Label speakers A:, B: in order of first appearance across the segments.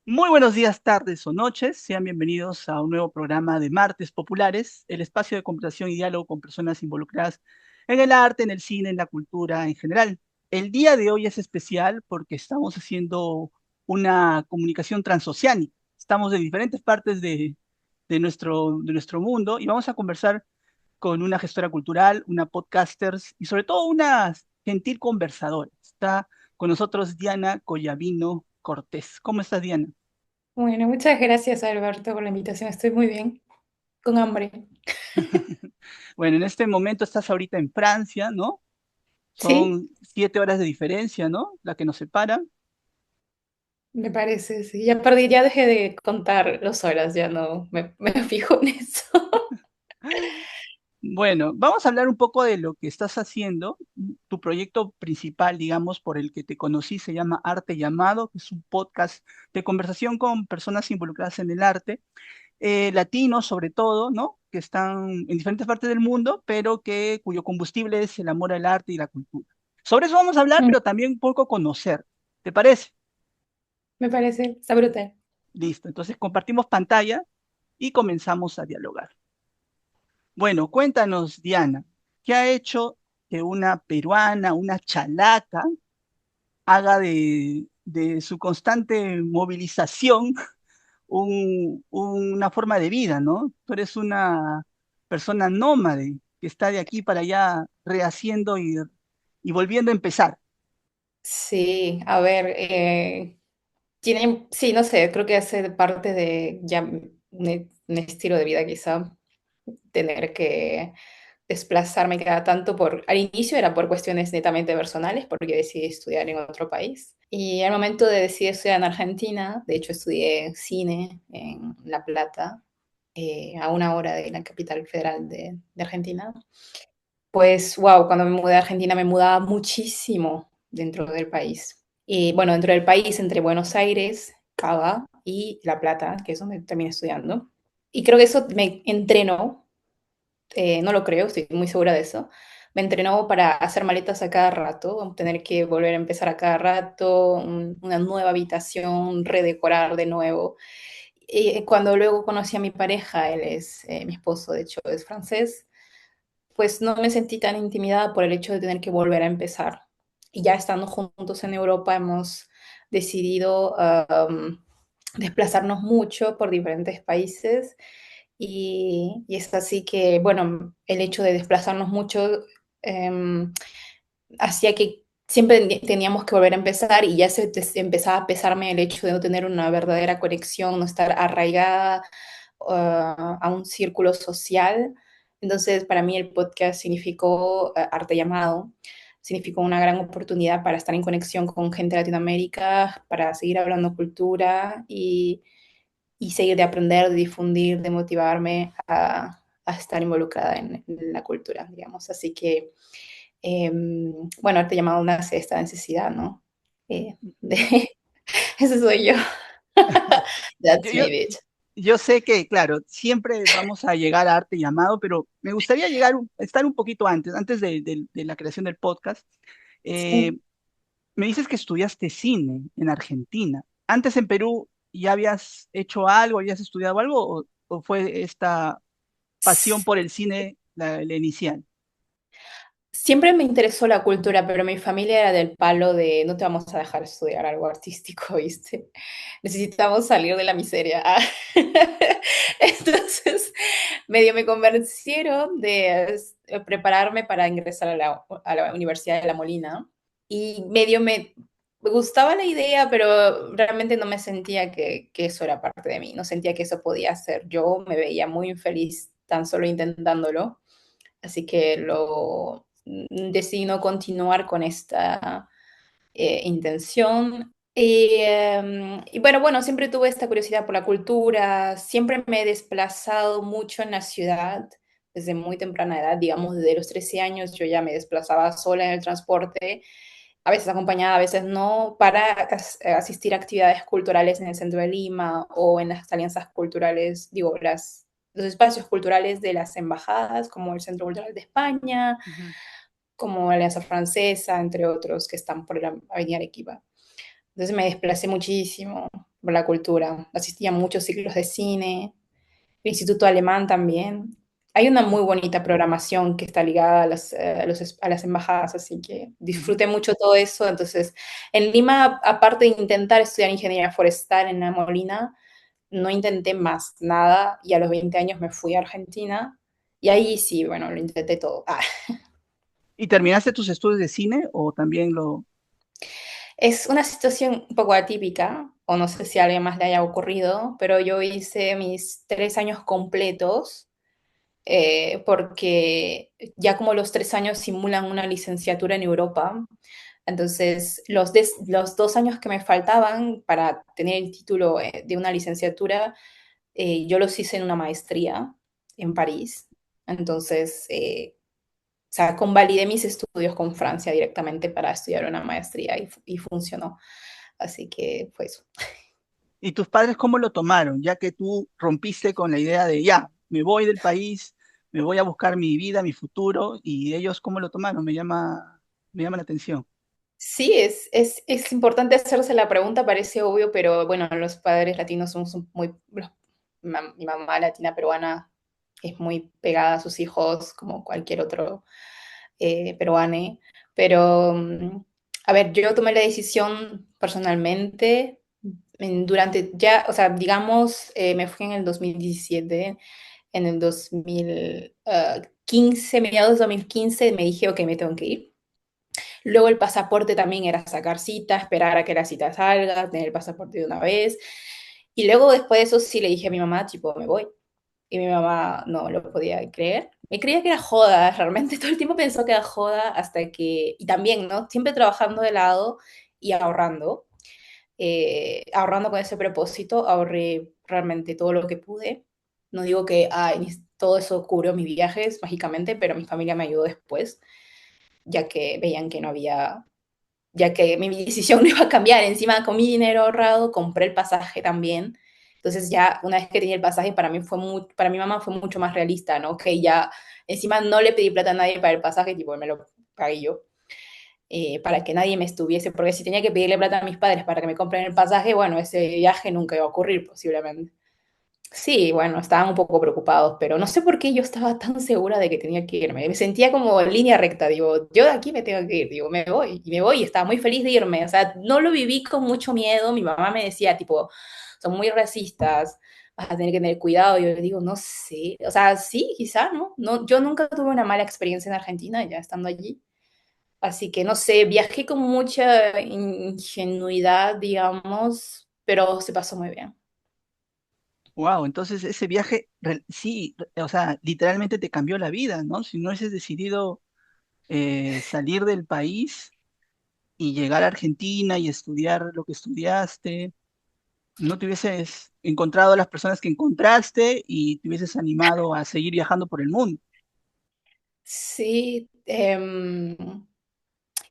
A: Muy buenos días, tardes o noches. Sean bienvenidos a un nuevo programa de Martes Populares, el espacio de conversación y diálogo con personas involucradas en el arte, en el cine, en la cultura en general. El día de hoy es especial porque estamos haciendo una comunicación transoceánica. Estamos de diferentes partes de nuestro mundo y vamos a conversar con una gestora cultural, una podcaster y sobre todo una gentil conversadora. Está con nosotros Diana Collavino Cortés. ¿Cómo estás, Diana?
B: Bueno, muchas gracias Alberto por la invitación. Estoy muy bien, con hambre.
A: Bueno, en este momento estás ahorita en Francia, ¿no?
B: Sí,
A: Son 7 horas de diferencia, ¿no? La que nos separa.
B: me parece, sí. Ya perdí, ya dejé de contar las horas, ya no me fijo en eso.
A: Bueno, vamos a hablar un poco de lo que estás haciendo. Tu proyecto principal, digamos, por el que te conocí, se llama Arte Llamado, que es un podcast de conversación con personas involucradas en el arte, latinos sobre todo, ¿no? Que están en diferentes partes del mundo, pero cuyo combustible es el amor al arte y la cultura. Sobre eso vamos a hablar,
B: Mm,
A: pero también un poco conocer. ¿Te parece?
B: Me parece, está brutal.
A: Listo, entonces compartimos pantalla y comenzamos a dialogar. Bueno, cuéntanos, Diana, ¿qué ha hecho que una peruana, una chalaca, haga de su constante movilización una forma de vida, ¿no? Tú eres una persona nómade que está de aquí para allá rehaciendo y volviendo a empezar.
B: Sí, a ver, sí, no sé, creo que hace parte de ya un estilo de vida quizá, tener que desplazarme cada tanto al inicio era por cuestiones netamente personales, porque decidí estudiar en otro país. Y al momento de decidir estudiar en Argentina, de hecho estudié cine en La Plata, a una hora de la capital federal de Argentina, pues wow, cuando me mudé a Argentina me mudaba muchísimo dentro del país. Y bueno, dentro del país, entre Buenos Aires, Cava y La Plata, que es donde terminé estudiando. Y creo que eso me entrenó, no lo creo, estoy muy segura de eso. Me entrenó para hacer maletas a cada rato, tener que volver a empezar a cada rato, una nueva habitación, redecorar de nuevo. Y cuando luego conocí a mi pareja, él es mi esposo, de hecho es francés, pues no me sentí tan intimidada por el hecho de tener que volver a empezar. Y ya estando juntos en Europa hemos decidido desplazarnos mucho por diferentes países y es así que, bueno, el hecho de desplazarnos mucho eh, hacía que siempre teníamos que volver a empezar y ya empezaba a pesarme el hecho de no tener una verdadera conexión, no estar arraigada a un círculo social. Entonces, para mí el podcast significó Arte Llamado, significó una gran oportunidad para estar en conexión con gente de Latinoamérica, para seguir hablando cultura y seguir de aprender, de difundir, de motivarme a estar involucrada en la cultura, digamos. Así que, eh, bueno, Arte Llamado nace de esta necesidad, ¿no? De, ese soy yo.
A: Yo,
B: That's
A: yo,
B: me, bitch.
A: yo sé que, claro, siempre vamos a llegar a arte llamado, pero me gustaría estar un poquito antes de la creación del podcast.
B: Sí.
A: Eh, Me dices que estudiaste cine en Argentina. ¿Antes en Perú ya habías hecho algo, habías estudiado algo o fue esta pasión por el cine la inicial?
B: Siempre me interesó la cultura, pero mi familia era del palo de no te vamos a dejar estudiar algo artístico, ¿viste? Necesitamos salir de la miseria. Ah. Entonces, medio me convencieron de prepararme para ingresar a la Universidad de La Molina y medio me gustaba la idea, pero realmente no me sentía que eso era parte de mí, no sentía que eso podía ser. Yo me veía muy infeliz tan solo intentándolo. Así que decidí no continuar con esta intención. Y bueno, siempre tuve esta curiosidad por la cultura, siempre me he desplazado mucho en la ciudad desde muy temprana edad, digamos desde los 13 años yo ya me desplazaba sola en el transporte, a veces acompañada, a veces no, para asistir a actividades culturales en el centro de Lima o en las alianzas culturales, digo, los espacios culturales de las embajadas, como el Centro Cultural de España,
A: Ujú.
B: como la Alianza Francesa, entre otros, que están por la Avenida Arequipa. Entonces me desplacé muchísimo la cultura. Asistía a muchos ciclos de cine, el Instituto Alemán también. Hay una muy bonita programación que está ligada a a las embajadas, así que
A: Ujú.
B: disfruté mucho todo eso. Entonces, en Lima, aparte de intentar estudiar ingeniería forestal en La Molina, no intenté más nada y a los 20 años me fui a Argentina y ahí sí, bueno, lo intenté todo.
A: ¿Y terminaste tus estudios de cine o también lo...
B: Es una situación un poco atípica, o no sé si a alguien más le haya ocurrido, pero yo hice mis 3 años completos porque ya como los 3 años simulan una licenciatura en Europa, entonces los 2 años que me faltaban para tener el título de una licenciatura, yo los hice en una maestría en París. Entonces, o sea, convalidé mis estudios con Francia directamente para estudiar una maestría y funcionó. Así que fue eso.
A: ¿Y tus padres cómo lo tomaron? Ya que tú rompiste con la idea de, ya, me voy del país, me voy a buscar mi vida, mi futuro, y ellos cómo lo tomaron, me llama la atención.
B: Sí, es importante hacerse la pregunta, parece obvio, pero bueno, los padres latinos somos muy, mi mamá latina peruana es muy pegada a sus hijos como cualquier otro peruane, pero a ver, yo tomé la decisión personalmente durante ya, o sea, digamos, me fui en el 2017, en el 2015, mediados de 2015, me dije, ok, me tengo que ir. Luego el pasaporte también era sacar cita, esperar a que la cita salga, tener el pasaporte de una vez. Y luego después de eso sí le dije a mi mamá, tipo, me voy. Y mi mamá no lo podía creer. Me creía que era joda, realmente todo el tiempo pensó que era joda hasta que, y también, ¿no? Siempre trabajando de lado y ahorrando. Ahorrando con ese propósito, ahorré realmente todo lo que pude. No digo que ay, todo eso cubrió mis viajes mágicamente, pero mi familia me ayudó después, ya que veían que no había ya que mi decisión no iba a cambiar. Encima, con mi dinero ahorrado, compré el pasaje también. Entonces, ya una vez que tenía el pasaje, para mi mamá fue mucho más realista, ¿no? Que ya, encima no le pedí plata a nadie para el pasaje, tipo, me lo pagué yo, para que nadie me estuviese, porque si tenía que pedirle plata a mis padres para que me compren el pasaje, bueno, ese viaje nunca iba a ocurrir posiblemente. Sí, bueno, estaban un poco preocupados, pero no sé por qué yo estaba tan segura de que tenía que irme. Me sentía como en línea recta, digo, yo de aquí me tengo que ir, digo, me voy, y estaba muy feliz de irme. O sea, no lo viví con mucho miedo. Mi mamá me decía, tipo, son muy racistas, vas a tener que tener cuidado. Yo le digo, no sé, o sea, sí, quizá, ¿no? No, yo nunca tuve una mala experiencia en Argentina, ya estando allí. Así que no sé, viajé con mucha ingenuidad, digamos, pero se pasó muy bien.
A: Wow, entonces ese viaje, sí, o sea, literalmente te cambió la vida, ¿no? Si no hubieses decidido salir del país y llegar a Argentina y estudiar lo que estudiaste, no te hubieses encontrado a las personas que encontraste y te hubieses animado a seguir viajando por el mundo.
B: Sí,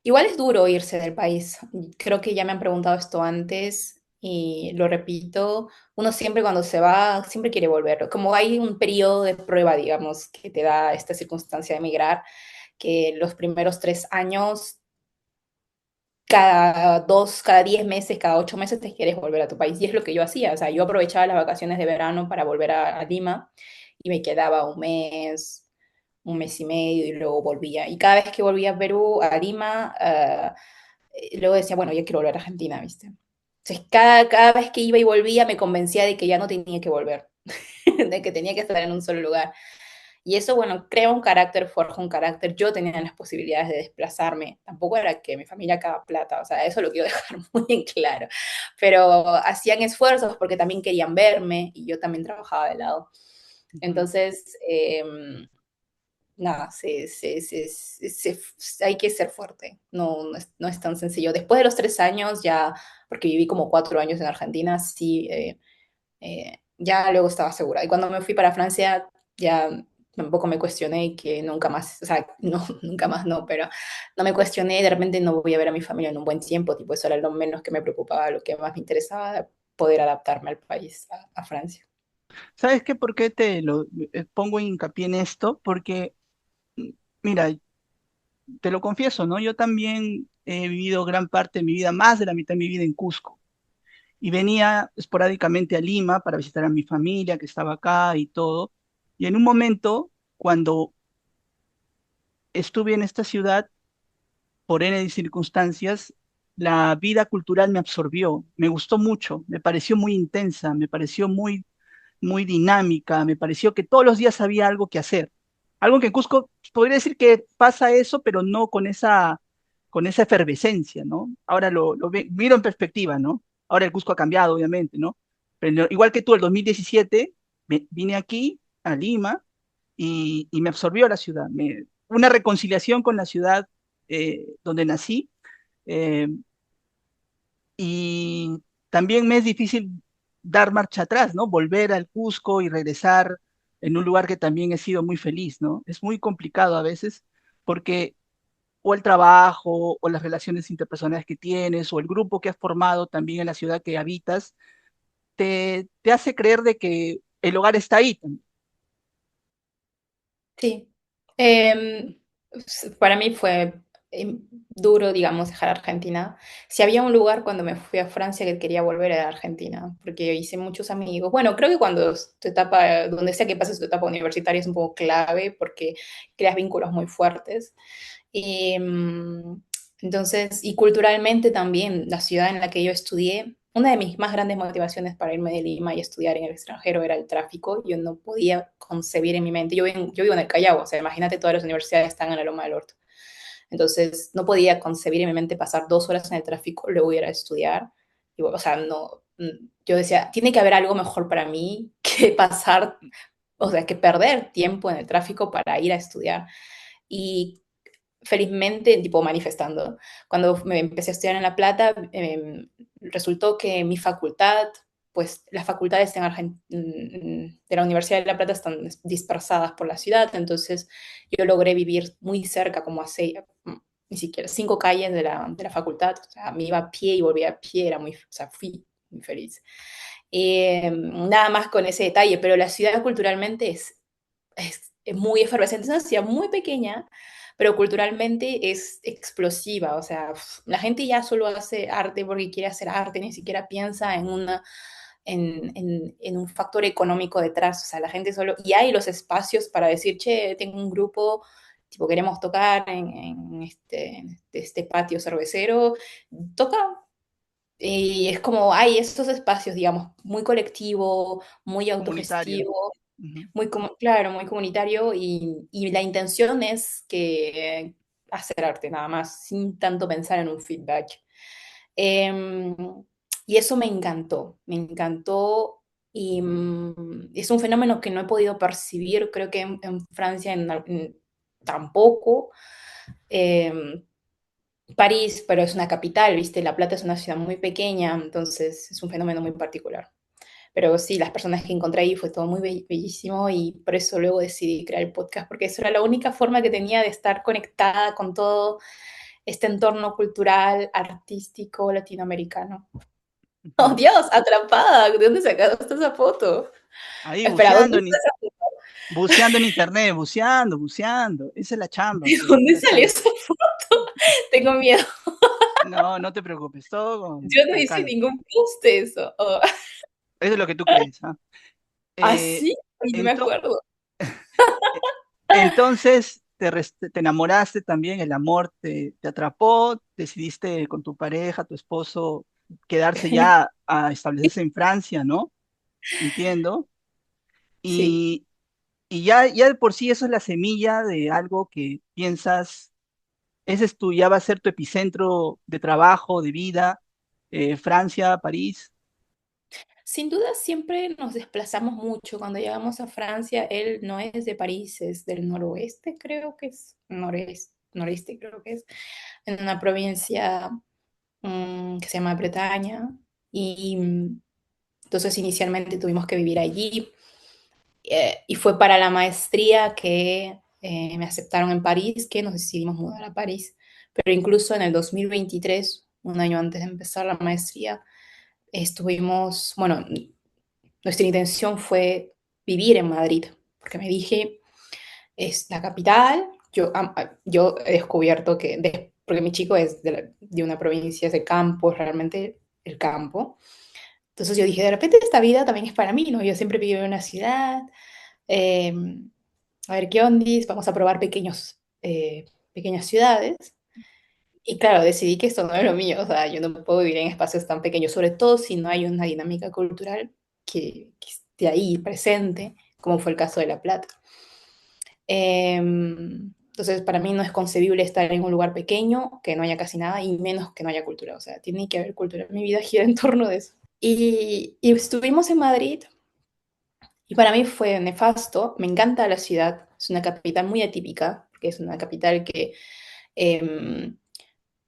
B: igual es duro irse del país. Creo que ya me han preguntado esto antes y lo repito. Uno siempre cuando se va, siempre quiere volver. Como hay un periodo de prueba, digamos, que te da esta circunstancia de emigrar, que los primeros 3 años, cada 10 meses, cada 8 meses te quieres volver a tu país. Y es lo que yo hacía. O sea, yo aprovechaba las vacaciones de verano para volver a Lima y me quedaba un mes y medio y luego volvía. Y cada vez que volvía a Perú, a Lima, luego decía, bueno, ya quiero volver a Argentina, ¿viste? Entonces, cada vez que iba y volvía me convencía de que ya no tenía que volver, de que tenía que estar en un solo lugar. Y eso, bueno, crea un carácter, forja un carácter. Yo tenía las posibilidades de desplazarme. Tampoco era que mi familia acaba plata, o sea, eso lo quiero dejar muy en claro. Pero hacían esfuerzos porque también querían verme y yo también trabajaba de lado.
A: Ujú.
B: Entonces, nada, hay que ser fuerte, no es tan sencillo. Después de los 3 años, ya, porque viví como 4 años en Argentina, sí, ya luego estaba segura. Y cuando me fui para Francia, ya tampoco me cuestioné que nunca más, o sea, no, nunca más no, pero no me cuestioné, de repente no voy a ver a mi familia en un buen tiempo, tipo, eso era lo menos que me preocupaba, lo que más me interesaba, poder adaptarme al país, a Francia.
A: ¿Sabes qué? ¿Por qué te lo pongo hincapié en esto? Porque, mm, mira, te lo confieso, ¿no? Yo también he vivido gran parte de mi vida, más de la mitad de mi vida en Cusco. y venía esporádicamente a Lima para visitar a mi familia que estaba acá y todo. Y en un momento, cuando estuve en esta ciudad, por N circunstancias, la vida cultural me absorbió, me gustó mucho, me pareció muy intensa, me pareció muy dinámica, me pareció que todos los días había algo que hacer. Algo que en Cusco podría decir que pasa eso, pero no con esa efervescencia, ¿no? Ahora miro en perspectiva, ¿no? Ahora el Cusco ha cambiado, obviamente, ¿no? Pero igual que tú, el 2017, vine aquí, a Lima, y me absorbió la ciudad. Una reconciliación con la ciudad donde nací. eh, y también me es difícil dar marcha atrás, ¿no? Volver al Cusco y regresar en un lugar que también he sido muy feliz, ¿no? Es muy complicado a veces porque o el trabajo o las relaciones interpersonales que tienes o el grupo que has formado también en la ciudad que habitas te hace creer de que el hogar está ahí también.
B: Sí. Para mí fue duro, digamos, dejar Argentina. Si había un lugar cuando me fui a Francia que quería volver a Argentina, porque hice muchos amigos. Bueno, creo que cuando tu etapa, donde sea que pases tu etapa universitaria es un poco clave porque creas vínculos muy fuertes. Y, entonces, y culturalmente también, la ciudad en la que yo estudié, una de mis más grandes motivaciones para irme de Lima y estudiar en el extranjero era el tráfico. Yo no podía concebir en mi mente, yo vivo en el Callao, o sea, imagínate, todas las universidades están en la Loma del Orto. Entonces, no podía concebir en mi mente pasar 2 horas en el tráfico, luego ir a estudiar. Y, o sea, no, yo decía, tiene que haber algo mejor para mí que pasar, o sea, que perder tiempo en el tráfico para ir a estudiar. Y felizmente, tipo manifestando. Cuando me empecé a estudiar en La Plata, resultó que mi facultad, pues las facultades de la Universidad de La Plata están dispersadas por la ciudad, entonces yo logré vivir muy cerca, como a ni siquiera 5 calles de la facultad, o sea, me iba a pie y volvía a pie, era muy, o sea, fui muy feliz. Nada más con ese detalle, pero la ciudad culturalmente es muy efervescente, es una ciudad muy pequeña, pero culturalmente es explosiva, o sea, la gente ya solo hace arte porque quiere hacer arte, ni siquiera piensa en un factor económico detrás, o sea, la gente solo, y hay los espacios para decir, che, tengo un grupo, tipo, queremos tocar en este patio cervecero, toca, y es como, hay estos espacios, digamos, muy colectivo, muy
A: Comunitario.
B: autogestivo,
A: Ujú.
B: claro, muy comunitario y la intención es que hacer arte nada más, sin tanto pensar en un feedback. Em, y eso me encantó y es un fenómeno que no he podido percibir, creo que en Francia tampoco. Em, París, pero es una capital, ¿viste? La Plata es una ciudad muy pequeña, entonces es un fenómeno muy particular. Pero sí, las personas que encontré ahí fue todo muy bellísimo y por eso luego decidí crear el podcast, porque eso era la única forma que tenía de estar conectada con todo este entorno cultural, artístico, latinoamericano. ¡Oh,
A: Ujú.
B: Dios! Atrapada. ¿De dónde sacaste esa foto?
A: Ahí
B: Espera, ¿dónde,
A: buceando en internet, buceando. Esa es la chamba,
B: ¿de
A: pues, esa es
B: dónde
A: la
B: salió
A: chamba.
B: esa foto? Tengo miedo.
A: No, no te preocupes, todo
B: Yo no
A: con
B: hice
A: calma.
B: ningún post de eso. Oh.
A: Eso es lo que tú crees, ¿ah?
B: ¿Ah,
A: Eh,
B: sí? Ay, no me
A: ento-
B: acuerdo.
A: entonces, te enamoraste también, el amor te atrapó, decidiste con tu pareja, tu esposo, quedarse ya a establecerse en Francia, ¿no? Entiendo.
B: Sí.
A: Y, ya de por sí eso es la semilla de algo que piensas, ese es ya va a ser tu epicentro de trabajo, de vida, Francia, París.
B: Sin duda siempre nos desplazamos mucho. Cuando llegamos a Francia, él no es de París, es del noroeste, creo que es, noreste creo que es, en una provincia que se llama Bretaña. Y entonces inicialmente tuvimos que vivir allí y fue para la maestría que me aceptaron en París, que nos decidimos mudar a París. Pero incluso en el 2023, un año antes de empezar la maestría, estuvimos, bueno, nuestra intención fue vivir en Madrid, porque me dije, es la capital. Yo he descubierto porque mi chico es de una provincia, es de campo, es realmente el campo. Entonces yo dije, de repente esta vida también es para mí, ¿no? Yo siempre vivo en una ciudad, eh, a ver qué ondis, vamos a probar pequeñas ciudades. Y claro, decidí que esto no es lo mío, o sea, yo no puedo vivir en espacios tan pequeños, sobre todo si no hay una dinámica cultural que esté ahí presente, como fue el caso de La Plata. Entonces, para mí no es concebible estar en un lugar pequeño, que no haya casi nada, y menos que no haya cultura, o sea, tiene que haber cultura. Mi vida gira en torno de eso. Y estuvimos en Madrid, y para mí fue nefasto, me encanta la ciudad, es una capital muy atípica, porque es una capital que eh,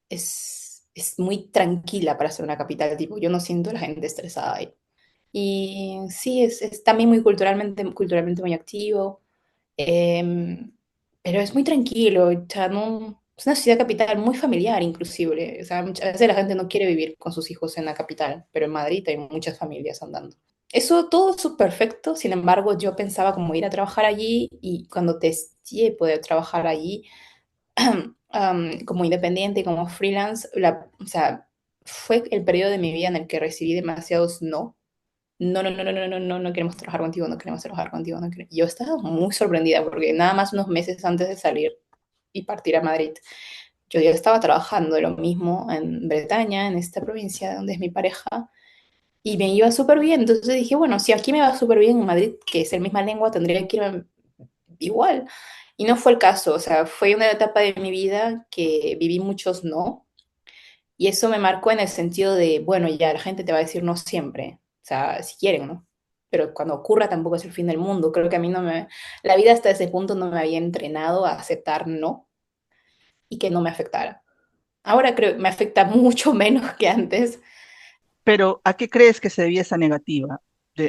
B: es muy tranquila para ser una capital, tipo, yo no siento a la gente estresada ahí. Y sí, es también muy culturalmente muy activo, em, pero es muy tranquilo, o sea, no, es una ciudad capital muy familiar inclusive, o sea, muchas veces la gente no quiere vivir con sus hijos en la capital, pero en Madrid hay muchas familias andando. Eso todo es perfecto, sin embargo, yo pensaba como ir a trabajar allí y cuando testé poder trabajar allí, como independiente, como freelance, o sea, fue el periodo de mi vida en el que recibí demasiados no. No, no, no, no, no, no, no, no queremos trabajar contigo, no queremos trabajar contigo, no queremos. Yo estaba muy sorprendida porque nada más unos meses antes de salir y partir a Madrid, yo ya estaba trabajando lo mismo en Bretaña, en esta provincia donde es mi pareja, y me iba súper bien. Entonces dije, bueno, si aquí me va súper bien en Madrid, que es la misma lengua, tendría que ir igual. Y no fue el caso, o sea, fue una etapa de mi vida que viví muchos no, y eso me marcó en el sentido de, bueno, ya la gente te va a decir no siempre, o sea, si quieren, ¿no? Pero cuando ocurra tampoco es el fin del mundo. Creo que a mí no me, la vida hasta ese punto no me había entrenado a aceptar no y que no me afectara. Ahora creo que me afecta mucho menos que antes.
A: Pero, ¿a qué crees que se debía esa negativa?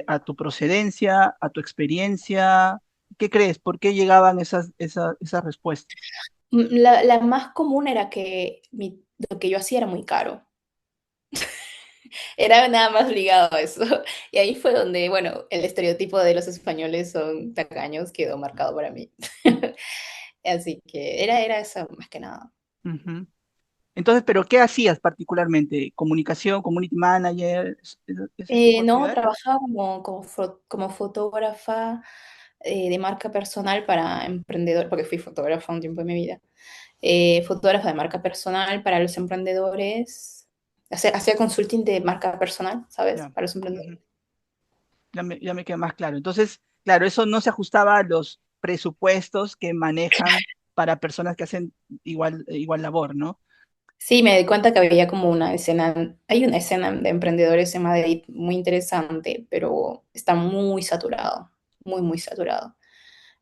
A: ¿A tu procedencia, a tu experiencia? ¿Qué crees? ¿Por qué llegaban esas respuestas?
B: La más común era que lo que yo hacía era muy caro. Era nada más ligado a eso. Y ahí fue donde, bueno, el estereotipo de los españoles son tacaños quedó marcado para mí. Así que era eso más que nada.
A: Ujú. Entonces, ¿pero qué hacías particularmente? ¿Comunicación, community manager, ese tipo de
B: No,
A: actividades?
B: trabajaba como fotógrafa de marca personal para emprendedores, porque fui fotógrafa un tiempo de mi vida. Fotógrafa de marca personal para los emprendedores. Hacía consulting de marca personal, ¿sabes?
A: Ya.
B: Para los emprendedores.
A: Ujú. Ya me queda más claro. Entonces, claro, eso no se ajustaba a los presupuestos que manejan para personas que hacen igual labor, ¿no?
B: Sí, me di cuenta que había como una escena, hay una escena de emprendedores en Madrid muy interesante, pero está muy saturado, muy, muy saturado.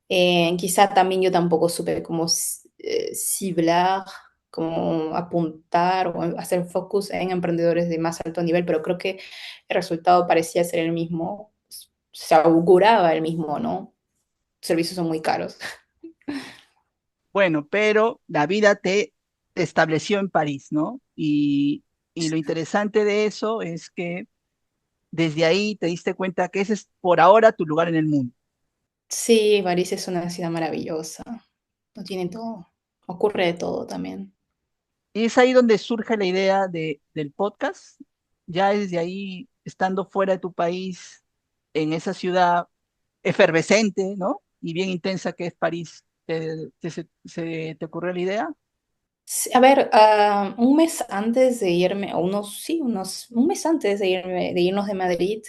B: Quizá también yo tampoco supe cómo ciblar, cómo apuntar o hacer focus en emprendedores de más alto nivel, pero creo que el resultado parecía ser el mismo, se auguraba el mismo, ¿no? Servicios son muy caros.
A: Bueno, pero la vida te estableció en París, ¿no? Y lo interesante de eso es que desde ahí te diste cuenta que ese es por ahora tu lugar en el mundo.
B: Sí, París es una ciudad maravillosa, lo tiene todo, ocurre de todo también.
A: Y es ahí donde surge la idea del podcast. Ya desde ahí, estando fuera de tu país, en esa ciudad efervescente, ¿no? Y bien intensa que es París, ¿te ocurrió la idea?
B: Sí, a ver, un mes antes de irme, o un mes antes de irme, de irnos de Madrid,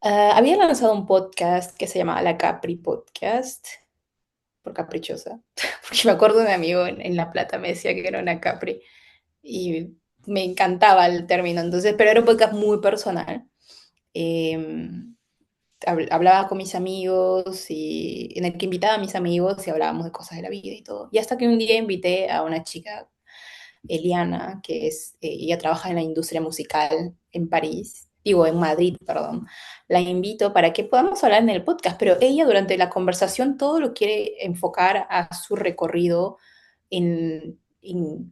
B: había lanzado un podcast que se llamaba La Capri Podcast, por caprichosa, porque me acuerdo de un amigo en La Plata, me decía que era una Capri, y me encantaba el término, entonces, pero era un podcast muy personal. Eh, Hablaba con mis amigos y en el que invitaba a mis amigos y hablábamos de cosas de la vida y todo. Y hasta que un día invité a una chica, Eliana, ella trabaja en la industria musical en París, digo, en Madrid, perdón. La invito para que podamos hablar en el podcast, pero ella durante la conversación todo lo quiere enfocar a su recorrido en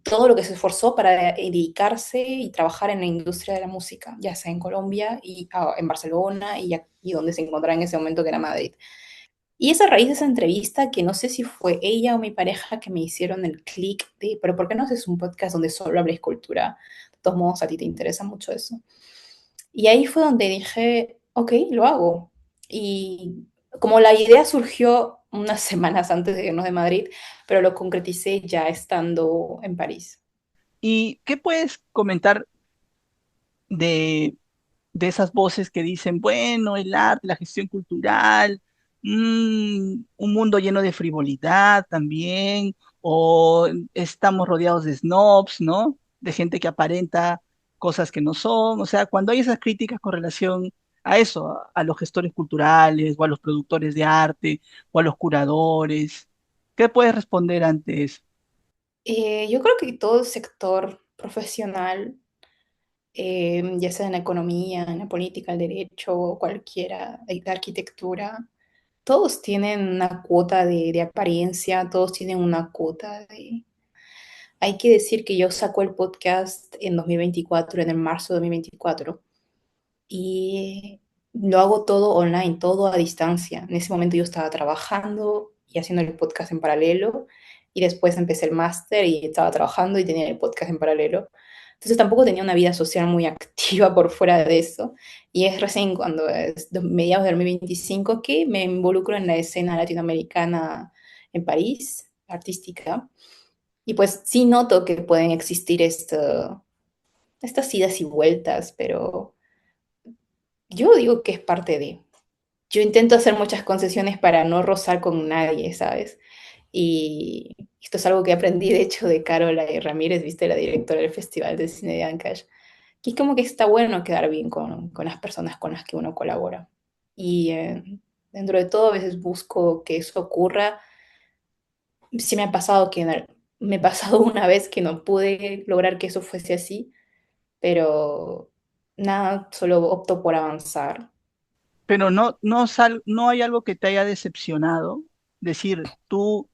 B: todo lo que se esforzó para dedicarse y trabajar en la industria de la música, ya sea en Colombia y en Barcelona y donde se encontraba en ese momento que era Madrid. Y es a raíz de esa entrevista que no sé si fue ella o mi pareja que me hicieron el clic de, pero ¿por qué no haces un podcast donde solo hables cultura? De todos modos, a ti te interesa mucho eso. Y ahí fue donde dije, ok, lo hago. Y como la idea surgió unas semanas antes de irnos de Madrid, pero lo concreticé ya estando en París.
A: ¿Y qué puedes comentar de, de esas voces que dicen, bueno, el arte, la gestión cultural, un mundo lleno de frivolidad también, o estamos rodeados de snobs, ¿no? De gente que aparenta cosas que no son. O sea, cuando hay esas críticas con relación a eso, a los gestores culturales, o a los productores de arte, o a los curadores, ¿qué puedes responder ante eso?
B: Yo creo que todo el sector profesional, ya sea en la economía, en la política, el derecho, cualquiera, la arquitectura, todos tienen una cuota de apariencia, todos tienen una cuota de... Hay que decir que yo saco el podcast en 2024, en el marzo de 2024, y lo hago todo online, todo a distancia. En ese momento yo estaba trabajando y haciendo el podcast en paralelo, y después empecé el máster y estaba trabajando y tenía el podcast en paralelo. Entonces tampoco tenía una vida social muy activa por fuera de eso. Y es recién cuando es mediados de 2025 que me involucro en la escena latinoamericana en París, artística. Y pues sí noto que pueden existir estas idas y vueltas, pero yo digo que es parte de... Yo intento hacer muchas concesiones para no rozar con nadie, ¿sabes? Y esto es algo que aprendí, de hecho, de Carola y Ramírez, viste, la directora del Festival de Cine de Ancash, que es como que está bueno quedar bien con las personas con las que uno colabora. Y dentro de todo, a veces busco que eso ocurra. Sí me ha pasado me ha pasado una vez que no pude lograr que eso fuese así, pero nada, solo opto por avanzar.
A: Pero no hay algo que te haya decepcionado. Decir, tú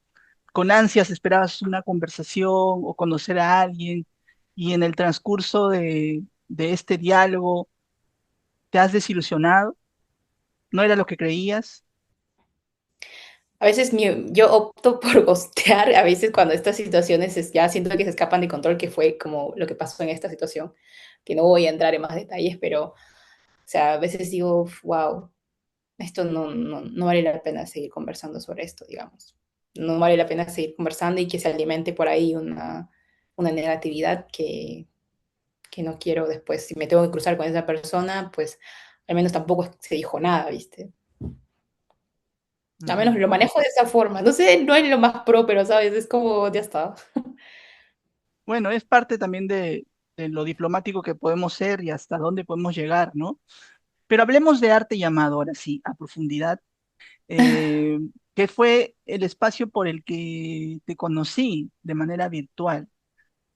A: con ansias esperabas una conversación o conocer a alguien y en el transcurso de este diálogo te has desilusionado, no era lo que creías.
B: A veces yo opto por ghostear, a veces cuando estas situaciones ya siento que se escapan de control, que fue como lo que pasó en esta situación, que no voy a entrar en más detalles, pero, o sea, a veces digo, wow, esto no vale la pena seguir conversando sobre esto, digamos. No vale la pena seguir conversando y que se alimente por ahí una negatividad que no quiero después. Si me tengo que cruzar con esa persona, pues al menos tampoco se dijo nada, ¿viste? Al menos
A: Ujú.
B: lo manejo de esa forma. No sé, no es lo más pro, pero, ¿sabes? Es como, ya está.
A: Bueno, es parte también de lo diplomático que podemos ser y hasta dónde podemos llegar, ¿no? Pero hablemos de arte llamado ahora sí, a profundidad, eh, que fue el espacio por el que te conocí de manera virtual.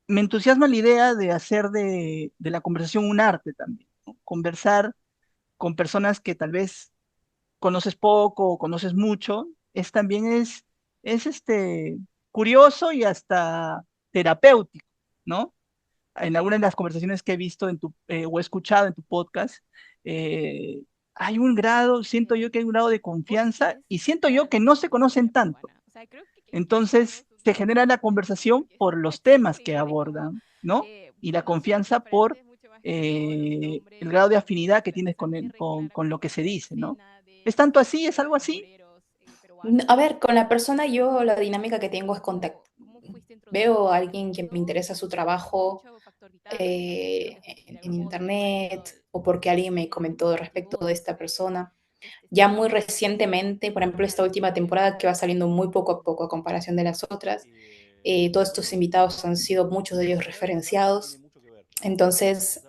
A: Me entusiasma la idea de hacer de la conversación un arte también, ¿no? Conversar con personas que tal vez conoces poco o conoces mucho, es curioso y hasta terapéutico, ¿no? En algunas de las conversaciones que he visto o he escuchado en tu podcast, eh, hay un grado, siento yo que hay un grado de confianza y siento yo que no se conocen tanto. Entonces, se genera la conversación por los temas que abordan, ¿no? Y la confianza por el grado de afinidad que tienes con lo que se dice, ¿no? ¿Es tanto así? ¿Es algo así?
B: A ver, con la persona yo la dinámica que tengo es contacto. Veo a alguien que me interesa su trabajo en internet o porque alguien me comentó respecto de esta persona. Ya muy recientemente, por ejemplo, esta última temporada que va saliendo muy poco a poco a comparación de las otras, todos estos invitados han sido muchos de ellos referenciados. Entonces,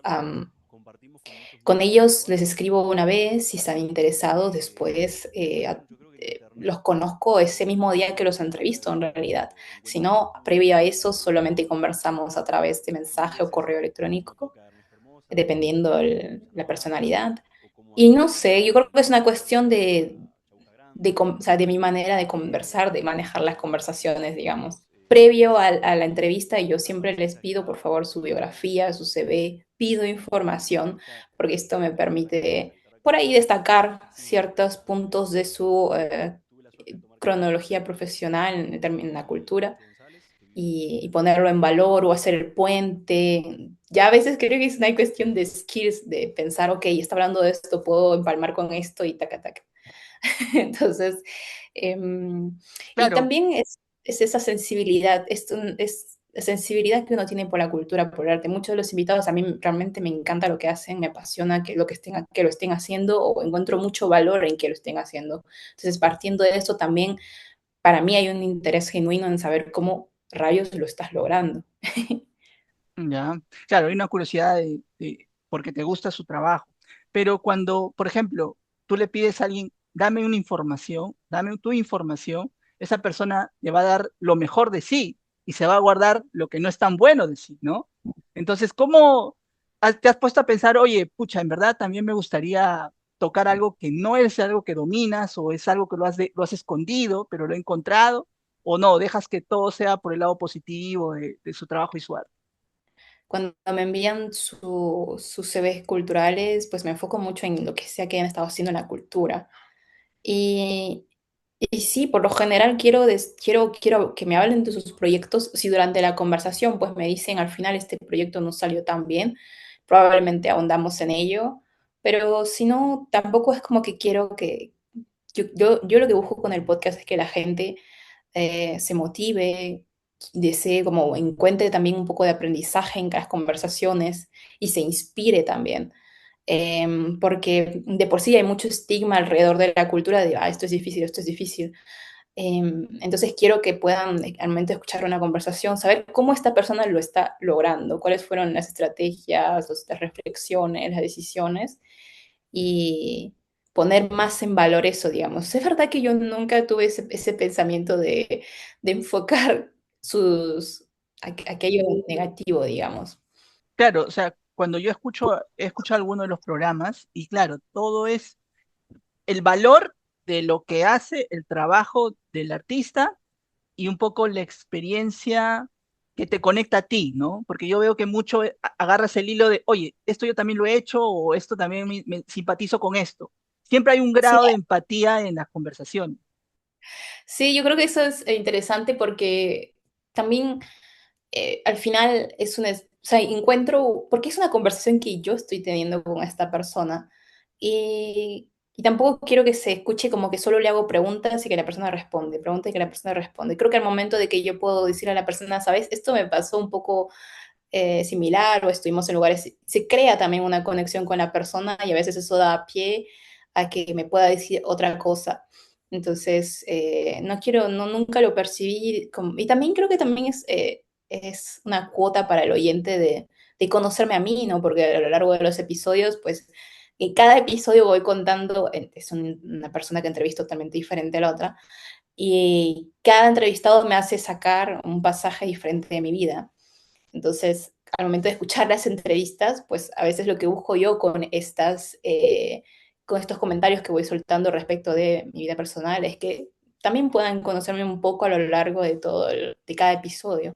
B: con ellos les escribo una vez, si están interesados, después los conozco ese mismo día que los entrevisto en realidad. Si no, previo a eso, solamente conversamos a través de mensaje o correo electrónico, dependiendo la personalidad. Y no sé, yo creo que es una cuestión o sea, de mi manera de conversar, de manejar las conversaciones, digamos. Previo a la entrevista, yo siempre les pido, por favor, su biografía, su CV, pido información, porque esto me permite por ahí destacar ciertos puntos de su cronología profesional en la cultura. y ponerlo en valor o hacer el puente. Ya a veces creo que es una cuestión de skills, de pensar, ok, está hablando de esto, puedo empalmar con esto y taca, taca. Entonces, y
A: Claro,
B: también es esa sensibilidad, es la sensibilidad que uno tiene por la cultura, por el arte. Muchos de los invitados a mí realmente me encanta lo que hacen, me apasiona que lo estén haciendo o encuentro mucho valor en que lo estén haciendo. Entonces, partiendo de eso también, para mí hay un interés genuino en saber cómo rayos lo estás logrando.
A: ya, claro, hay una curiosidad porque te gusta su trabajo, pero cuando, por ejemplo, tú le pides a alguien, dame una información, dame tu información, esa persona le va a dar lo mejor de sí y se va a guardar lo que no es tan bueno de sí, ¿no? Entonces, ¿cómo te has puesto a pensar, oye, pucha, en verdad también me gustaría tocar algo que no es algo que dominas o es algo que lo has escondido, pero lo he encontrado, o no, dejas que todo sea por el lado positivo de su trabajo y su arte?
B: Cuando me envían sus CVs culturales, pues me enfoco mucho en lo que sea que hayan estado haciendo en la cultura. Y, y sí, por lo general quiero que me hablen de sus proyectos. Si durante la conversación pues me dicen al final este proyecto no salió tan bien, probablemente ahondamos en ello. Pero si no, tampoco es como que quiero que... yo lo que busco con el podcast es que la gente se motive, desee como encuentre también un poco de aprendizaje en las conversaciones y se inspire también. Porque de por sí hay mucho estigma alrededor de la cultura de, ah, esto es difícil, esto es difícil. Entonces quiero que puedan al momento de escuchar una conversación saber cómo esta persona lo está logrando, cuáles fueron las estrategias, las reflexiones, las decisiones y poner más en valor eso, digamos. Es verdad que yo nunca tuve ese pensamiento de enfocar aquello negativo, digamos.
A: Claro, o sea, cuando yo he escuchado algunos de los programas, y claro, todo es el valor de lo que hace el trabajo del artista y un poco la experiencia que te conecta a ti, ¿no? Porque yo veo que mucho agarras el hilo de, oye, esto yo también lo he hecho o esto también me simpatizo con esto. Siempre hay un
B: Sí,
A: grado de empatía en las conversaciones.
B: sí, yo creo que eso es interesante porque también al final o sea, encuentro, porque es una conversación que yo estoy teniendo con esta persona y tampoco quiero que se escuche como que solo le hago preguntas y que la persona responde, pregunta y que la persona responde. Creo que al momento de que yo puedo decir a la persona, sabes, esto me pasó un poco similar o estuvimos en lugares, se crea también una conexión con la persona y a veces eso da pie a que me pueda decir otra cosa. Entonces, no quiero, no, nunca lo percibí como, y también creo que también es una cuota para el oyente de conocerme a mí, ¿no? Porque a lo largo de los episodios, pues, en cada episodio voy contando, es una persona que entrevisto totalmente diferente a la otra, y cada entrevistado me hace sacar un pasaje diferente de mi vida. Entonces, al momento de escuchar las entrevistas, pues a veces lo que busco yo con estos comentarios que voy soltando respecto de mi vida personal es que también puedan conocerme un poco a lo largo de de cada episodio.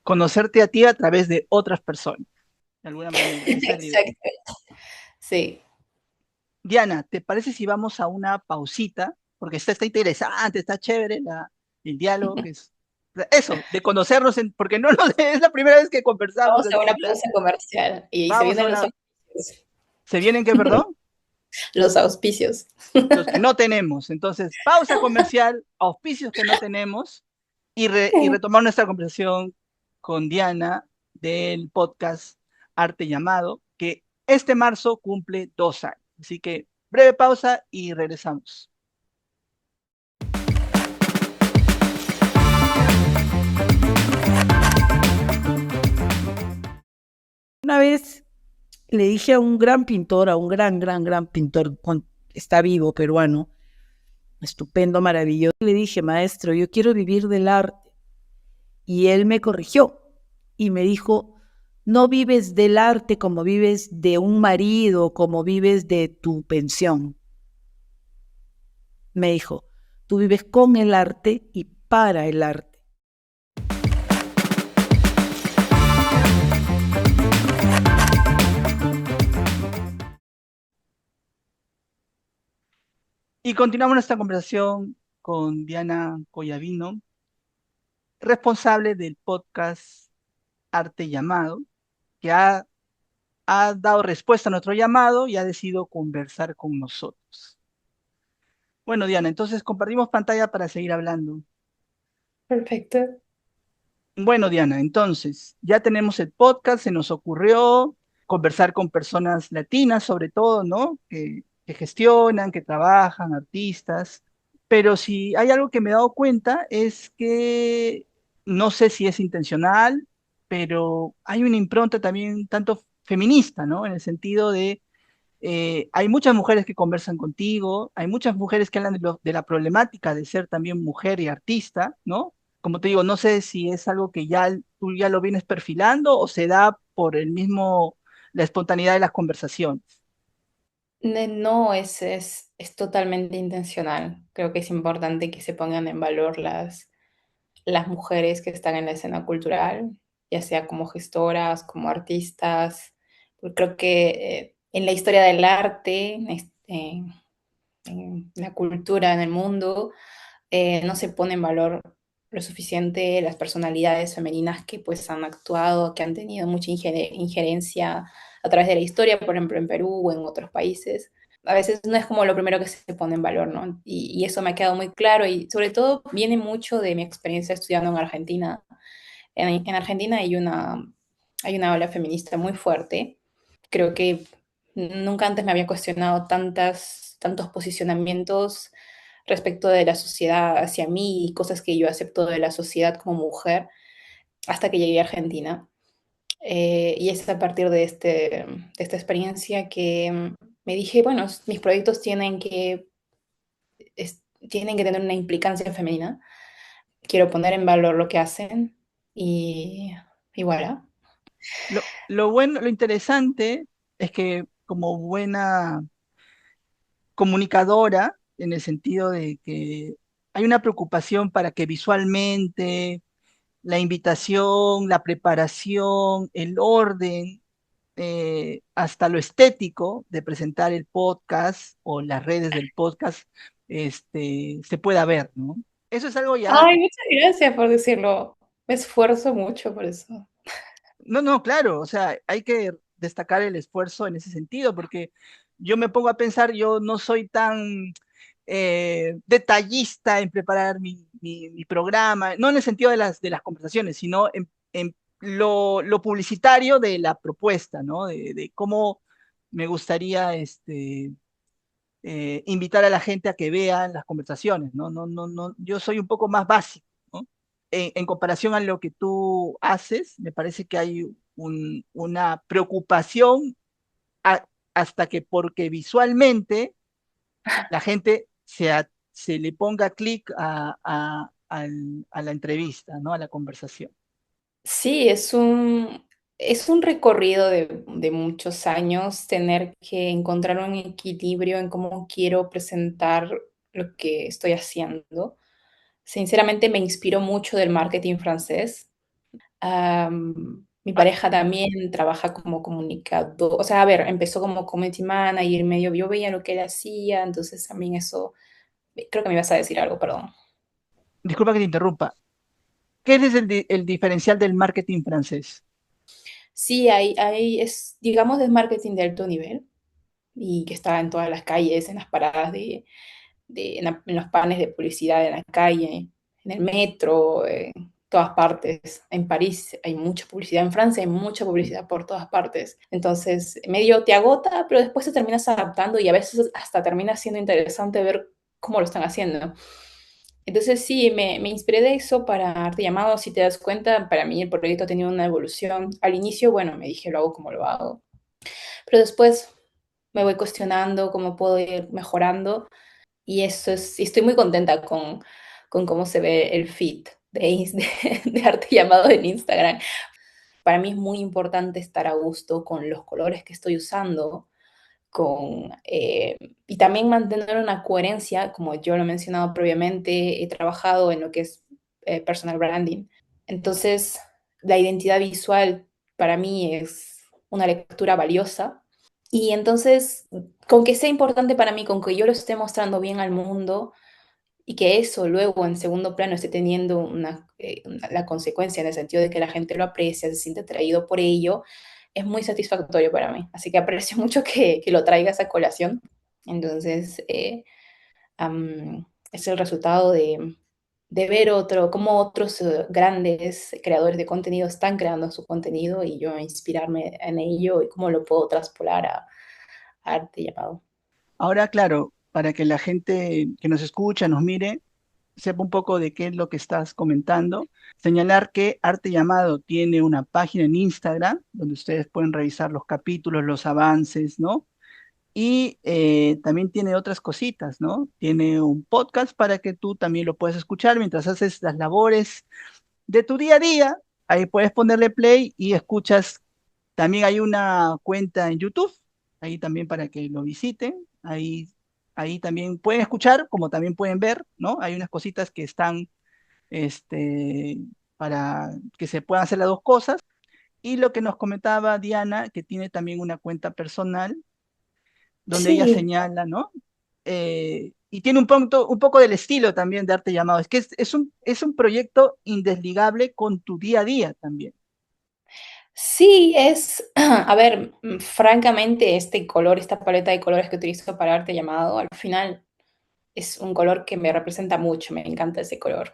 A: Conocerte a ti a través de otras personas, de alguna manera. Esa es la idea.
B: Exacto. Sí.
A: Diana, ¿te parece si vamos a una pausita? Porque está interesante, está chévere el diálogo, que es eso, de conocernos, porque no nos, es la primera vez que conversamos
B: Vamos a
A: así,
B: una
A: claro.
B: pausa comercial y se
A: Vamos a
B: vienen
A: una, ¿se vienen qué, perdón?
B: los auspicios.
A: Los que no tenemos. Entonces, pausa comercial, auspicios que no tenemos, y retomar nuestra conversación con Diana del podcast Arte Llamado, que este marzo cumple 2 años. Así que breve pausa y regresamos. Una vez le dije a un gran pintor, a un gran pintor, está vivo, peruano, estupendo, maravilloso, le dije, maestro, yo quiero vivir del arte. Y él me corrigió y me dijo, no vives del arte como vives de un marido, como vives de tu pensión. Me dijo, tú vives con el arte y para el arte. Y continuamos nuestra conversación con Diana Collavino. responsable del podcast Arte Llamado, que ha dado respuesta a nuestro llamado y ha decidido conversar con nosotros. Bueno, Diana, entonces compartimos pantalla para seguir hablando.
B: Perfecto.
A: Bueno, Diana, entonces ya tenemos el podcast, se nos ocurrió conversar con personas latinas, sobre todo, ¿no? Que gestionan, que trabajan, artistas. Pero si hay algo que me he dado cuenta es que no sé si es intencional, pero hay una impronta también tanto feminista, ¿no? En el sentido de hay muchas mujeres que conversan contigo, hay muchas mujeres que hablan de la problemática de ser también mujer y artista, ¿no? Como te digo, no sé si es algo que ya tú ya lo vienes perfilando o se da por el mismo, la espontaneidad de las conversaciones.
B: No, es totalmente intencional. Creo que es importante que se pongan en valor las mujeres que están en la escena cultural, ya sea como gestoras, como artistas. Porque creo que en la historia del arte, en la cultura, en el mundo, no se pone en valor lo suficiente las personalidades femeninas que pues han actuado, que han tenido mucha injerencia a través de la historia, por ejemplo en Perú o en otros países. A veces no es como lo primero que se pone en valor, ¿no? Y eso me ha quedado muy claro y sobre todo viene mucho de mi experiencia estudiando en Argentina. En Argentina hay una ola feminista muy fuerte. Creo que nunca antes me había cuestionado tantos posicionamientos respecto de la sociedad hacia mí y cosas que yo acepto de la sociedad como mujer hasta que llegué a Argentina. Y es a partir de esta experiencia que me dije, bueno, mis proyectos tienen que tener una implicancia femenina. Quiero poner en valor lo que hacen y, y voilà.
A: Lo bueno, lo interesante es que como buena comunicadora, en el sentido de que hay una preocupación para que visualmente la invitación, la preparación, el orden, hasta lo estético de presentar el podcast o las redes del podcast, se pueda ver, ¿no? Eso es algo ya,
B: Ay, muchas gracias por decirlo. Me esfuerzo mucho por eso.
A: no, no, claro, o sea, hay que destacar el esfuerzo en ese sentido, porque yo me pongo a pensar, yo no soy tan detallista en preparar mi programa, no en el sentido de las conversaciones, sino en lo publicitario de la propuesta, ¿no? De cómo me gustaría invitar a la gente a que vean las conversaciones, ¿no? No, no, no, yo soy un poco más básico, ¿no? En comparación a lo que tú haces, me parece que hay una preocupación a- hasta que porque visualmente la gente se le ponga clic a la entrevista, ¿no? A la conversación.
B: Sí, es un recorrido de muchos años tener que encontrar un equilibrio en cómo quiero presentar lo que estoy haciendo. Sinceramente me inspiro mucho del marketing francés. Mi
A: Ah,
B: pareja también trabaja como comunicador, o sea, a ver, empezó como community manager, medio yo veía lo que él hacía, entonces también eso, creo que me ibas a decir algo, perdón.
A: disculpa que te interrumpa. ¿Qué es el diferencial del marketing francés?
B: Sí, digamos, es marketing de alto nivel y que está en todas las calles, en las paradas en los panes de publicidad en la calle, en el metro, en todas partes. En París hay mucha publicidad, en Francia hay mucha publicidad por todas partes. Entonces, medio te agota, pero después te terminas adaptando y a veces hasta termina siendo interesante ver cómo lo están haciendo. Entonces sí, me inspiré de eso para Arte Llamado. Si te das cuenta, para mí el proyecto ha tenido una evolución. Al inicio, bueno, me dije, lo hago como lo hago. Pero después me voy cuestionando cómo puedo ir mejorando y y estoy muy contenta con cómo se ve el feed de Arte Llamado en Instagram. Para mí es muy importante estar a gusto con los colores que estoy usando, y también mantener una coherencia, como yo lo he mencionado previamente, he trabajado en lo que es personal branding. Entonces, la identidad visual para mí es una lectura valiosa. Y entonces, con que sea importante para mí, con que yo lo esté mostrando bien al mundo, y que eso luego en segundo plano esté teniendo la consecuencia en el sentido de que la gente lo aprecia, se siente atraído por ello, es muy satisfactorio para mí. Así que aprecio mucho que lo traigas a colación. Entonces, es el resultado de ver cómo otros grandes creadores de contenido están creando su contenido y yo inspirarme en ello y cómo lo puedo traspolar a arte llamado.
A: Ahora, claro, para que la gente que nos escucha, nos mire, sepa un poco de qué es lo que estás comentando, señalar que Arte Llamado tiene una página en Instagram donde ustedes pueden revisar los capítulos, los avances, ¿no? Y también tiene otras cositas, ¿no? Tiene un podcast para que tú también lo puedas escuchar mientras haces las labores de tu día a día. Ahí puedes ponerle play y escuchas. También hay una cuenta en YouTube, ahí también para que lo visiten. Ahí también pueden escuchar, como también pueden ver, ¿no? Hay unas cositas que están este, para que se puedan hacer las dos cosas. Y lo que nos comentaba Diana, que tiene también una cuenta personal donde ella
B: Sí,
A: señala, ¿no? Y tiene un poco del estilo también de Arte Llamado. Es que es un proyecto indesligable con tu día a día también.
B: sí, a ver, francamente, este color, esta paleta de colores que utilizo para arte llamado, al final es un color que me representa mucho, me encanta ese color.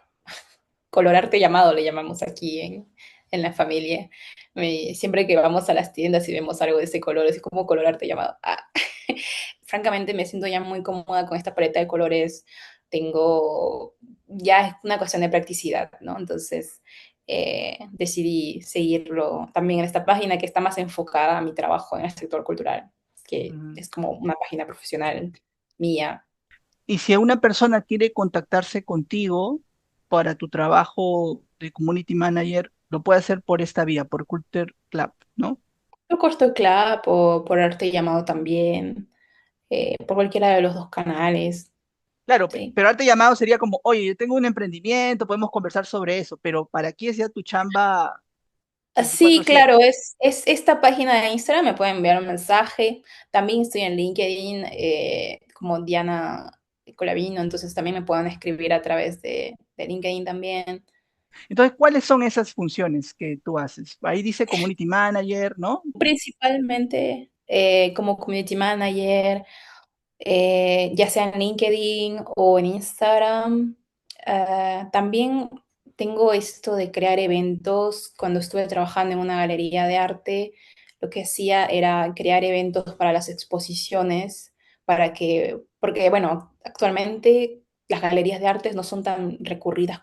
B: Color arte llamado le llamamos aquí en la familia. Siempre que vamos a las tiendas y vemos algo de ese color, es como color arte llamado. Francamente, me siento ya muy cómoda con esta paleta de colores. Ya es una cuestión de practicidad, ¿no? Entonces, decidí seguirlo también en esta página que está más enfocada a mi trabajo en el sector cultural, que
A: Mm.
B: es como una página profesional mía.
A: Y si una persona quiere contactarse contigo para tu trabajo de community manager, lo puede hacer por esta vía, por Culture Club, ¿no?
B: Por Corto Club o por arte llamado también, por cualquiera de los dos canales,
A: Claro,
B: sí.
A: pero arte llamado sería como, oye, yo tengo un emprendimiento, podemos conversar sobre eso, pero para que sea tu chamba
B: Sí,
A: 24/7.
B: claro, es esta página de Instagram, me pueden enviar un mensaje. También estoy en LinkedIn como Diana Colavino, entonces también me pueden escribir a través de LinkedIn también.
A: Entonces, ¿cuáles son esas funciones que tú haces? Ahí dice community manager, ¿no?
B: Principalmente como community manager, ya sea en LinkedIn o en Instagram. También tengo esto de crear eventos. Cuando estuve trabajando en una galería de arte, lo que hacía era crear eventos para las exposiciones, porque bueno, actualmente las galerías de arte no son tan recurridas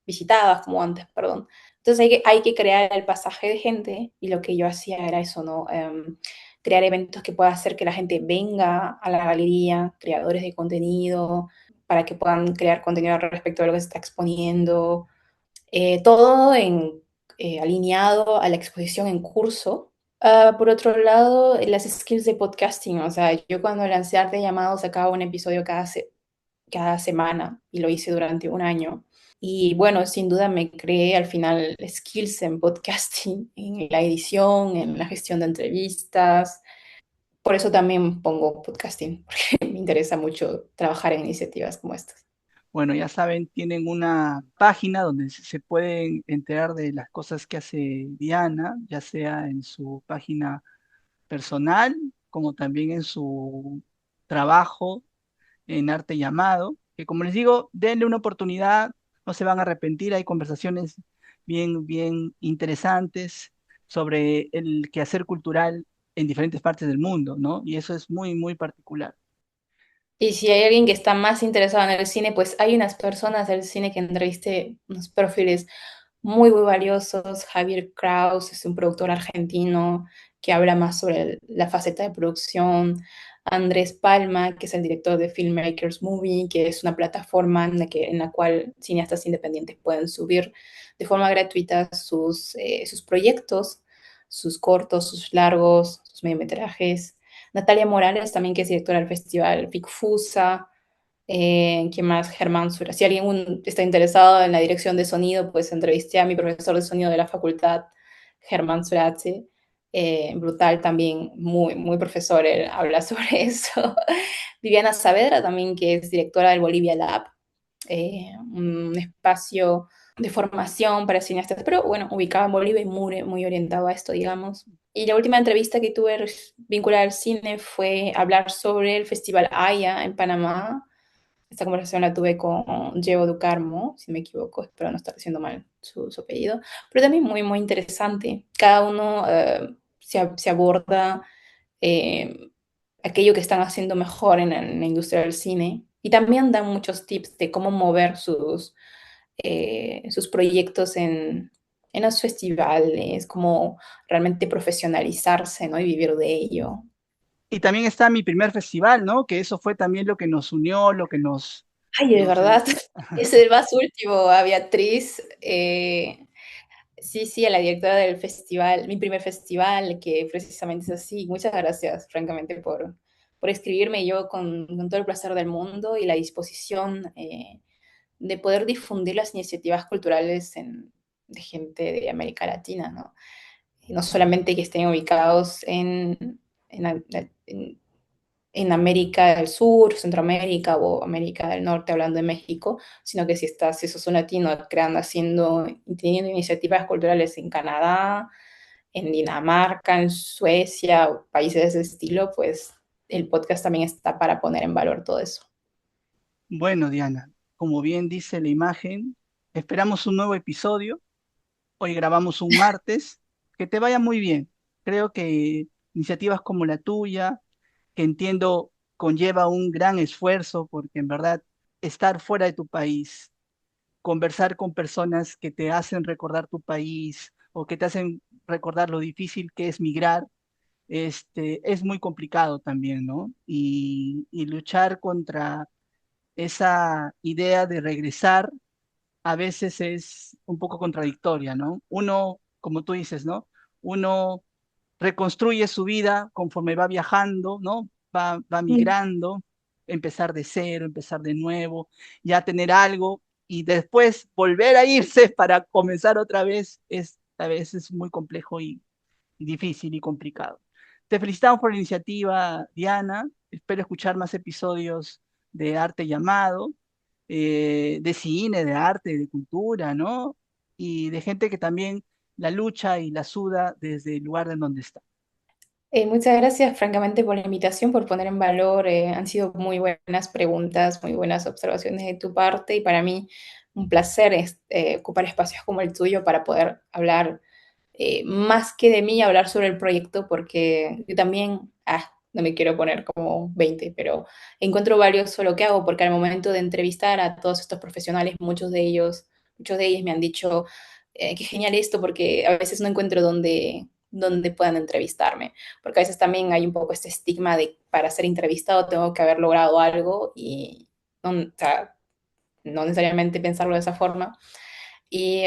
B: visitadas como antes, perdón. Entonces hay que crear el pasaje de gente y lo que yo hacía era eso, ¿no? Crear eventos que pueda hacer que la gente venga a la galería, creadores de contenido, para que puedan crear contenido al respecto de lo que se está exponiendo, todo alineado a la exposición en curso. Por otro lado, las skills de podcasting, o sea, yo cuando lancé Arte Llamado sacaba un episodio cada semana y lo hice durante un año. Y bueno, sin duda me creé al final skills en podcasting, en la edición, en la gestión de entrevistas. Por eso también pongo podcasting, porque me interesa mucho trabajar en iniciativas como estas.
A: Bueno, ya saben, tienen una página donde se pueden enterar de las cosas que hace Diana, ya sea en su página personal, como también en su trabajo en Arte Llamado, que como les digo, denle una oportunidad, no se van a arrepentir, hay conversaciones bien interesantes sobre el quehacer cultural en diferentes partes del mundo, ¿no? Y eso es muy particular.
B: Y si hay alguien que está más interesado en el cine, pues hay unas personas del cine que entrevisté, unos perfiles muy valiosos. Javier Kraus es un productor argentino que habla más sobre la faceta de producción. Andrés Palma, que es el director de Filmmakers Movie, que es una plataforma en la cual cineastas independientes pueden subir de forma gratuita sus proyectos, sus cortos, sus largos, sus mediometrajes. Natalia Morales, también que es directora del festival FICFUSA. ¿Quién más? Germán Sura. Si alguien está interesado en la dirección de sonido, pues entrevisté a mi profesor de sonido de la facultad, Germán Suratze. brutal también, muy, muy profesor, él habla sobre eso. Viviana Saavedra también, que es directora del Bolivia Lab, un espacio de formación para cineastas, pero bueno, ubicado en Bolivia y muy, muy orientado a esto, digamos. Y la última entrevista que tuve vinculada al cine fue hablar sobre el Festival Haya en Panamá. Esta conversación la tuve con Diego Ducarmo, si me equivoco, espero no estar diciendo mal su apellido, pero también muy, muy interesante. Cada uno se aborda eh, aquello que están haciendo mejor en la industria del cine y también dan muchos tips de cómo mover sus proyectos en los festivales, cómo realmente profesionalizarse, ¿no? Y vivir de ello.
A: Y también está mi primer festival, ¿no? Que eso fue también lo que nos unió, lo que
B: Ay, de
A: nos
B: verdad, es el más último, a Beatriz. Sí, sí, a la directora del festival, mi primer festival, que precisamente es así. Muchas gracias, francamente, por escribirme. Yo con todo el placer del mundo y la disposición de poder difundir las iniciativas culturales de gente de América Latina, ¿no? Y no solamente que estén ubicados en en América del Sur, Centroamérica o América del Norte, hablando de México, sino que si sos un latino creando, haciendo, teniendo iniciativas culturales en Canadá, en Dinamarca, en Suecia, o países de ese estilo, pues el podcast también está para poner en valor todo eso.
A: Bueno, Diana, como bien dice la imagen, esperamos un nuevo episodio. Hoy grabamos un martes. Que te vaya muy bien. Creo que iniciativas como la tuya, que entiendo conlleva un gran esfuerzo, porque en verdad estar fuera de tu país, conversar con personas que te hacen recordar tu país o que te hacen recordar lo difícil que es migrar, es muy complicado también, ¿no? Y luchar contra esa idea de regresar a veces es un poco contradictoria, ¿no? Uno, como tú dices, ¿no? Uno reconstruye su vida conforme va viajando, ¿no? Va
B: Mm.
A: migrando, empezar de cero, empezar de nuevo, ya tener algo y después volver a irse para comenzar otra vez es a veces muy complejo y difícil y complicado. Te felicitamos por la iniciativa, Diana. Espero escuchar más episodios de Arte Llamado, de cine, de arte, de cultura, ¿no? Y de gente que también la lucha y la suda desde el lugar en donde está.
B: Muchas gracias, francamente, por la invitación, por poner en valor. Han sido muy buenas preguntas, muy buenas observaciones de tu parte y para mí un placer ocupar espacios como el tuyo para poder hablar más que de mí, hablar sobre el proyecto, porque yo también, no me quiero poner como 20, pero encuentro valioso lo que hago, porque al momento de entrevistar a todos estos profesionales, muchos de ellos me han dicho, qué genial esto, porque a veces no encuentro dónde puedan entrevistarme, porque a veces también hay un poco este estigma de para ser entrevistado tengo que haber logrado algo y no, o sea, no necesariamente pensarlo de esa forma. Y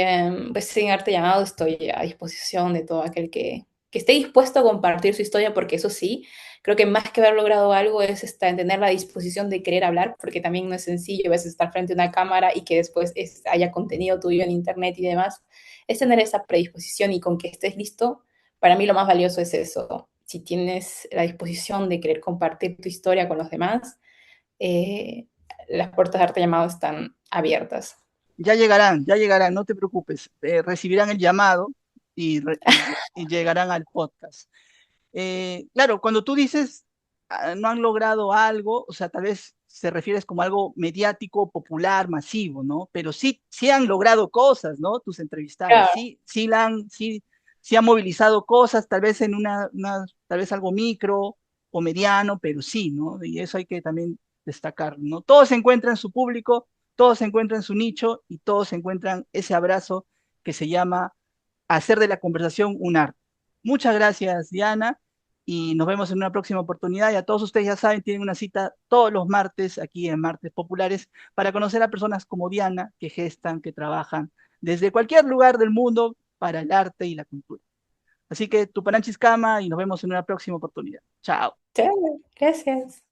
B: pues sin arte llamado estoy a disposición de todo aquel que esté dispuesto a compartir su historia, porque eso sí, creo que más que haber logrado algo es tener la disposición de querer hablar, porque también no es sencillo a veces estar frente a una cámara y que después haya contenido tuyo en internet y demás. Es tener esa predisposición y con que estés listo, para mí lo más valioso es eso. Si tienes la disposición de querer compartir tu historia con los demás, eh, las puertas de arte llamado están abiertas.
A: Ya llegarán, no te preocupes. Recibirán el llamado y llegarán al podcast. Claro, cuando tú dices no han logrado algo, o sea, tal vez se refieres como algo mediático, popular, masivo, ¿no? Pero sí, sí han logrado cosas, ¿no? Tus entrevistados,
B: Claro.
A: sí han movilizado cosas, tal vez en tal vez algo micro o mediano, pero sí, ¿no? Y eso hay que también destacar, ¿no? Todos encuentran su público, todos encuentran su nicho y todos encuentran ese abrazo que se llama hacer de la conversación un arte. Muchas gracias, Diana, y nos vemos en una próxima oportunidad. Y a todos ustedes ya saben, tienen una cita todos los martes aquí en Martes Populares para conocer a personas como Diana que gestan, que trabajan desde cualquier lugar del mundo para el arte y la cultura. Así que Tupananchis Cama y nos vemos en una próxima oportunidad. Chao.
B: Chao, gracias.